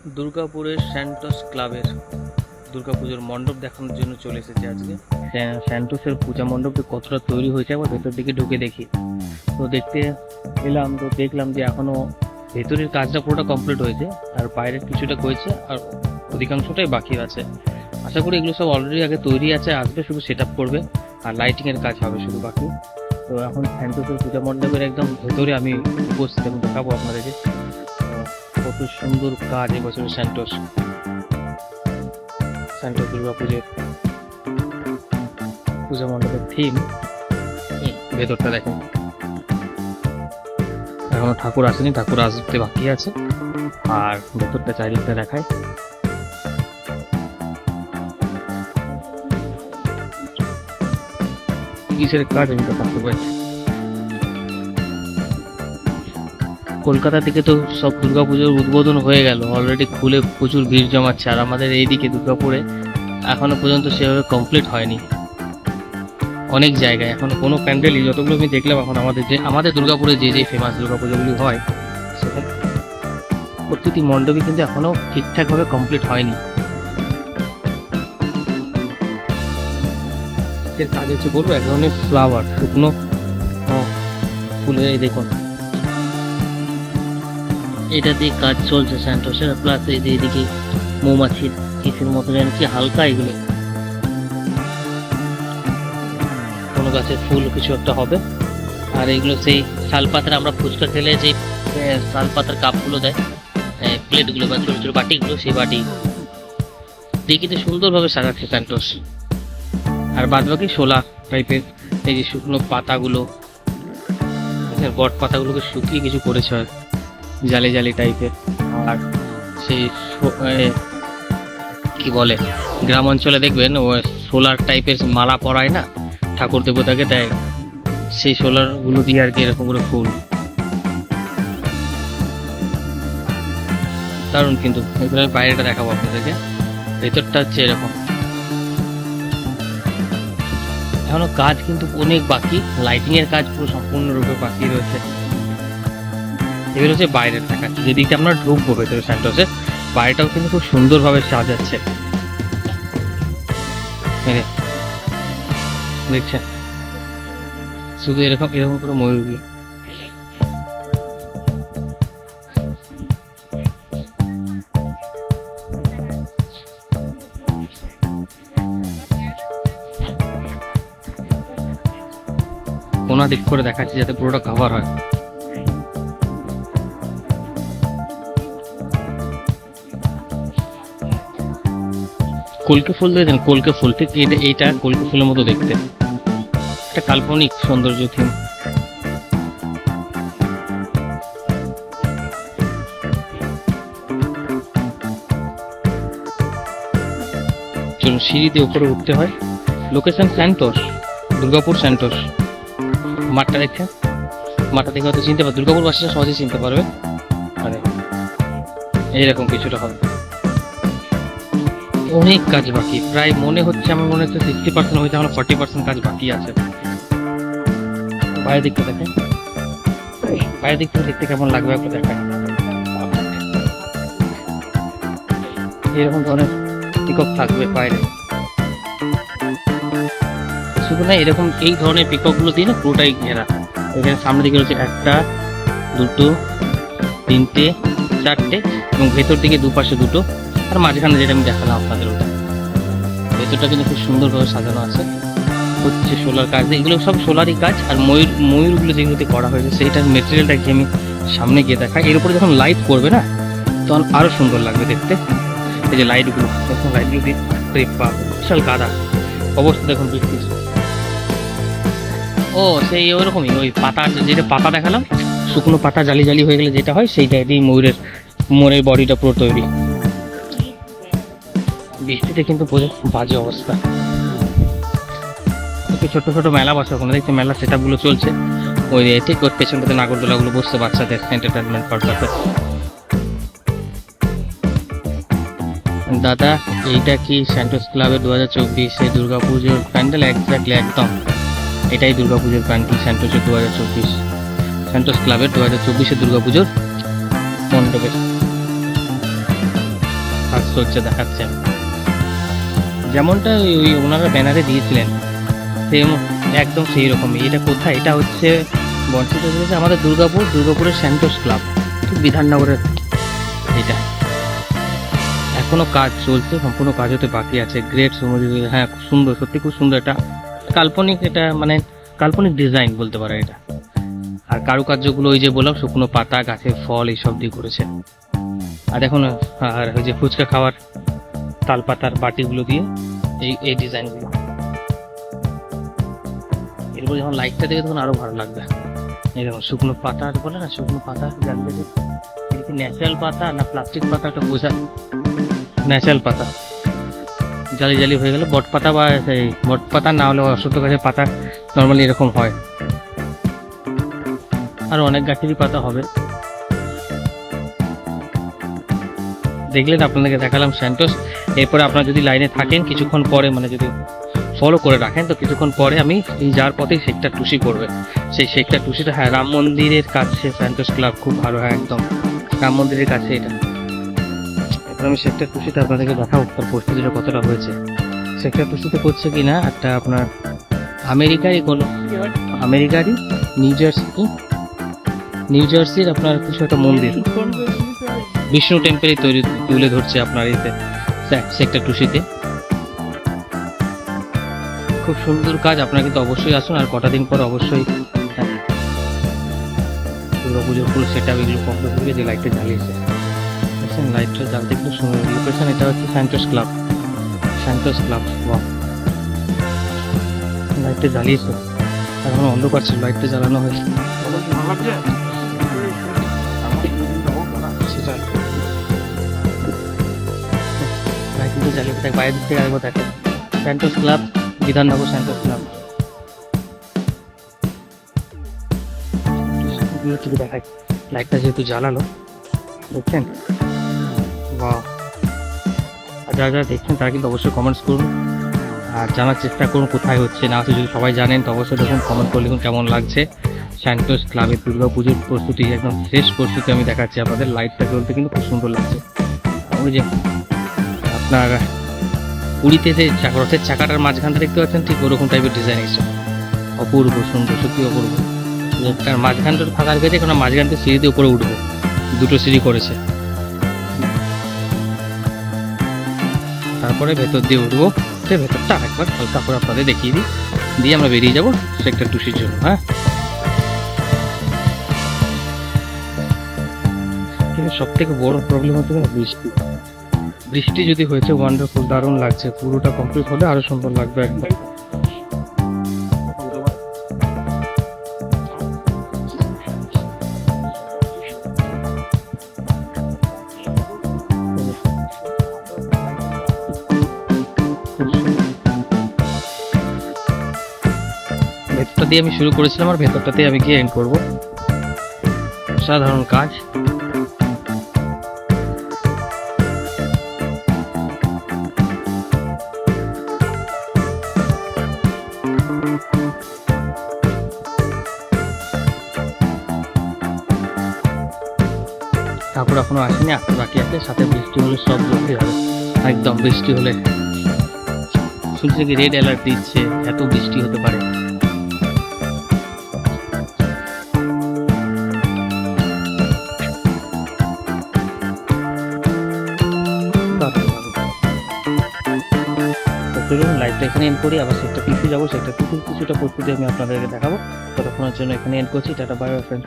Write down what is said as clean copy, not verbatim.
দুর্গাপুরের স্যান্টোস ক্লাবের দুর্গাপুজোর মণ্ডপ দেখানোর জন্য চলে এসেছে আজকে। স্যান্টোসের পূজা মণ্ডপটি কতটা তৈরি হয়েছে আবার ভেতর দিকে ঢুকে দেখি। তো দেখতে এলাম, তো দেখলাম যে এখনো ভেতরের কাজটা পুরোটা কমপ্লিট হয়েছে, আর বাইরের কিছুটা হয়েছে, আর অধিকাংশটাই বাকি আছে। আশা করি এগুলো সব অলরেডি আগে তৈরি আছে, আসবে শুধু সেট আপ করবে আর লাইটিংয়ের কাজ হবে শুধু বাকি। তো এখন স্যান্টোসের পূজা মণ্ডপের একদম ভেতরে আমি উপস্থিত, আমি দেখাবো আপনাদেরকে কত সুন্দর কাজ এবছরের স্যান্টোস দুর্গা পুজোর পূজা মণ্ডপের থিম। ভেতরটা দেখেন, এখনো ঠাকুর আসেনি, ঠাকুর আসতে বাকি আছে। আর ভেতরটা চারিদিকটা দেখায়, কিসের কাজ আমি তো ভাবতে পারছি। কলকাতা থেকে তো সব দুর্গাপুজোর উদ্বোধন হয়ে গেল, অলরেডি খুলে প্রচুর ভিড় জমাচ্ছে, আর আমাদের এইদিকে দুর্গাপুরে এখনো পর্যন্ত সেভাবে কমপ্লিট হয়নি। অনেক জায়গায় এখনো কোনো প্যান্ডেলই, যতগুলো আমি দেখলাম এখন আমাদের দুর্গাপুরে যে ফেমাস দুর্গাপুজোগুলি হয়, সেটা প্রতিটি মণ্ডপই কিন্তু এখনো ঠিকঠাকভাবে কমপ্লিট হয়নি। এর কাজ হচ্ছে বলবো এক ধরনের ফ্লাওয়ার, শুকনো ফুলের, এই দেখুন এটা দিয়ে কাজ চলছে স্যান্টোসের। প্লাস এই যে এদিকে মৌমাছির কিসের মতো যেন কি হালকা, এগুলো কোনো গাছের ফুল কিছু একটা হবে। আর এগুলো সেই শালপাতার, আমরা ফুচকা খেলে যে শালপাতার কাপগুলো দেয়, প্লেটগুলো বা ছোটো ছোটো বাটিগুলো, সেই বাটি দিয়ে কিন্তু সুন্দরভাবে সাজাচ্ছে স্যান্টোস। আর বাদ বাকি শোলা টাইপের এই যে শুকনো পাতাগুলো, বট পাতাগুলোকে শুকিয়ে কিছু করেছে হয় জালি জালি টাইপের। আর সেই কি বলে, গ্রাম অঞ্চলে দেখবেন ও সোলার টাইপের মালা পরায় না, ঠাকুর দেবতাকে দেয়, সেই সোলার গুলো দিয়ে আর কি এরকম করে ফুল দারুণ। কিন্তু এগুলোর বাইরেটা দেখাবো আপনাদেরকে, ভেতরটা হচ্ছে এরকম। এখনো কাজ কিন্তু অনেক বাকি, লাইটিং এর কাজ পুরো সম্পূর্ণরূপে বাকি রয়েছে। এগুলো হচ্ছে বাইরের দেখাচ্ছে, যেদিকে আমরা ঢুকবো ভেতরে স্যান্টোসের, বাইরেটাও কিন্তু খুব সুন্দরভাবে সাজাচ্ছে। দেখছেন শুধু এরকম এরকম করে ময়ূরগুলো। কোনা দিক করে দেখাচ্ছে যাতে পুরোটা কভার হয়। কলকে ফুল দেখেন, কলকে ফুল ঠিক এইটা কলকে ফুলের মতো দেখতে, একটা কাল্পনিক সৌন্দর্য থিম। চলুন সিঁড়িতে উপরে উঠতে হয়। Location Santos, Durgapur Santos. মাঠটা দেখছেন, মাঠটা দেখে হয়তো চিনতে পারবে, দুর্গাপুর বাসীরা সহজেই চিনতে পারবে। মানে এইরকম কিছুটা হবে। অনেক কাজ বাকি, প্রায় মনে হচ্ছে, আমার মনে হচ্ছে 60% হয়েছে, আমার 40% কাজ বাকি আছে। বাইরের দিকটা দেখেন, বাইরের দিক থেকে দেখতে কেমন লাগবে একটু দেখায়। এরকম ধরনের পিকক থাকবে বাইরে, শুধু না এরকম এই ধরনের পিকক গুলো দিয়ে না পুরোটাই ঘেরা। এখানে সামনের দিকে রয়েছে 1, 2, 3, 4টে, এবং ভেতর দিকে দুপাশে 2টো, আর মাঝখানে যেটা আমি দেখালাম আপনাদের, ওটা ভেতরটা কিন্তু খুব সুন্দরভাবে সাজানো আছে। হচ্ছে সোলার কাজ, এগুলো সব সোলারই কাজ। আর ময়ূরগুলো যেগুলোতে করা হয়েছে সেইটার মেটেরিয়ালটা কি আমি সামনে গিয়ে দেখাই। এর উপরে যখন লাইট করবে না, তখন আরো সুন্দর লাগবে দেখতে। এই যে লাইটগুলো, তখন লাইটগুলো দিয়ে বিশাল গাদা অবস্থা দেখুন বৃষ্টির। ও সেই ওরকমই, ওই পাতা, যেটা পাতা দেখালাম, শুকনো পাতা জালি জালি হয়ে গেলে যেটা হয়, সেইটা দিয়ে ময়ূরের বডিটা পুরো তৈরি। বৃষ্টিতে কিন্তু বাজে অবস্থা। ছোট ছোট মেলা বসে ওখানে, দেখছি মেলা সেট আপগুলো চলছে। ওই ঠিক ওর পেছনটাতে নাগরদোলাগুলো বসছে বাচ্চাদের এন্টারটেনমেন্ট পারপাসে। দাদা এইটা কি স্যান্টোস ক্লাবের 2024 দুর্গাপুজোর প্যান্ডেল? এক্স্যাক্টলি, একদম এটাই দুর্গাপুজোর প্যান্ডেল, স্যান্টোসের 2024 স্যান্টোস ক্লাবের 2024 দুর্গাপুজোর মণ্ডপের। সাজসজ্জা দেখাচ্ছে, যেমনটা ওই ওনারা ব্যানারে দিয়েছিলেন সেম একদম সেই রকমই। এটা কোথায়? এটা হচ্ছে বঞ্চিত হয়েছে আমাদের দুর্গাপুরের স্যান্টোস ক্লাব, ঠিক বিধাননগরের। এটা এখনো কাজ চলছে, সম্পূর্ণ কাজ হতে বাকি আছে। গ্রেট সমুদ্র, হ্যাঁ খুব সুন্দর, সত্যি খুব সুন্দর। এটা কাল্পনিক, এটা মানে কাল্পনিক ডিজাইন বলতে পারো এটা। আর কারুকার্যগুলো ওই যে বললাম, শুকনো পাতা, গাছের ফল, এইসব দিয়ে করেছে। আর এখন আর ওই যে ফুচকা খাওয়ার তাল পাতার বাটিগুলো দিয়ে এই ডিজাইনগুলো। এরপর যখন লাইটটা দেখে তখন আরো ভালো লাগবে। এই দেখুন শুকনো পাতা বলে না, শুকনো পাতা জানবে যে ন্যাচারাল পাতা না প্লাস্টিক পাতাটা বোঝা। ন্যাচারাল পাতা জালি জালি হয়ে গেল, বট পাতা বা সেই বট পাতা না হলে অশ্বত্থ গাছের পাতা নর্মালি এরকম হয়। আর অনেক গাছেরই পাতা হবে। দেখলেন, আপনাদেরকে দেখালাম স্যান্টোস। এরপরে আপনারা যদি লাইনে থাকেন কিছুক্ষণ পরে, মানে যদি ফলো করে রাখেন, তো কিছুক্ষণ পরে আমি এই যার পথে সেক্টর টুসি পড়বে। সেই সেক্টর টুসিটা, হ্যাঁ রাম মন্দিরের কাছে স্যান্টোস ক্লাব, খুব ভালো, হ্যাঁ একদম রাম মন্দিরের কাছে এটা। এরপর আমি সেক্টর টুসিতে আপনাদেরকে দেখাবো তার প্রস্তুতিটা কতটা হয়েছে। সেক্টর টুসিতে করছে কি না, একটা আপনার আমেরিকারই নিউ জার্সির আপনার কিছু একটা মন্দির, বিষ্ণু টেম্পেলই তুলে ধরছে আপনার এতে সেক্টর টুসিতে। খুব সুন্দর কাজ, আপনারা কিন্তু অবশ্যই আসুন। আর কটা দিন পর অবশ্যই দুর্গাপুজোর পুরো সেট আপ এগুলো কমপ্লিট হয়ে যে লাইটটা জ্বালিয়েছে, দেখছেন লাইটটা জ্বালতে একটু সুন্দর লোকেশন। এটা হচ্ছে স্যান্টোস ক্লাব। লাইটটা জ্বালিয়েছে, এখন অন্ধকার ছিল, লাইটটা জ্বালানো হয়েছে। লাইটটা জ্বালিয়ে থাকে, বাইরের দিক থেকে আরেকবার দেখে Santos club, Bidhannagar Santos club. দেখায় লাইটটা যেহেতু জ্বালালো, দেখছেন? বা যারা যারা দেখছেন তারা কিন্তু অবশ্যই কমেন্টস করুন আর জানার চেষ্টা করুন কোথায় হচ্ছে না হচ্ছে। যদি সবাই জানেন তো অবশ্যই দেখুন, কমেন্ট করে লিখুন কেমন লাগছে। স্যান্টোস ক্লাবের দুর্গাপুজোর প্রস্তুতি একদম শেষ প্রস্তুতি আমি দেখাচ্ছি আপনাদের। লাইটটা জ্বলতে কিন্তু খুব সুন্দর লাগছে। ওই যে আপনার পুরীতে যে রথের চাকাটার মাঝখানটা দেখতে পাচ্ছেন, ঠিক ওরকম টাইপের ডিজাইন এসছে, অপূর্ব সুন্দর, সত্যি অপূর্ব। তার মাঝখানটা ফাঁকা রেখেছে, কারণ মাঝখানটা সিঁড়ি দিয়ে উপরে উঠবো, দুটো সিঁড়ি করেছে। তারপরে ভেতর দিয়ে উঠবো, ভেতরটা আরেকবার হালকা করে আপনাদের দেখিয়ে দিই, দিয়ে আমরা বেরিয়ে যাবো সেক্টর টুসির জন্য। হ্যাঁ, কিন্তু সব থেকে বড় প্রবলেম হচ্ছে বৃষ্টি যদি হয়েছে ওয়ান্ডারফুল, দারুণ লাগছে। পুরোটা কমপ্লিট হলে আরো সুন্দর লাগবে একদম। ভেতরটা দিয়ে আমি শুরু করেছিলাম, আর ভেতরটাতে আমি গিয়ে এন্ড করবো। সাধারণ কাজ। ঠাকুর এখনো আসেনি, আসতে বাকি আছে। সাথে বৃষ্টি হলে সব ব্লকে যাবে একদম। বৃষ্টি হলে শুনছি কি রেড অ্যালার্ট দিচ্ছে, এত বৃষ্টি হতে পারে। চলুন লাইভটা এখানে এন্ড করি, আবার সেটা পিছু যাবো। সেটা কিছুটা প্রস্তুতি আমি আপনাদেরকে দেখাবো। ততক্ষণের জন্য এখানে এন্ড করছি। Tata, bye bye friend.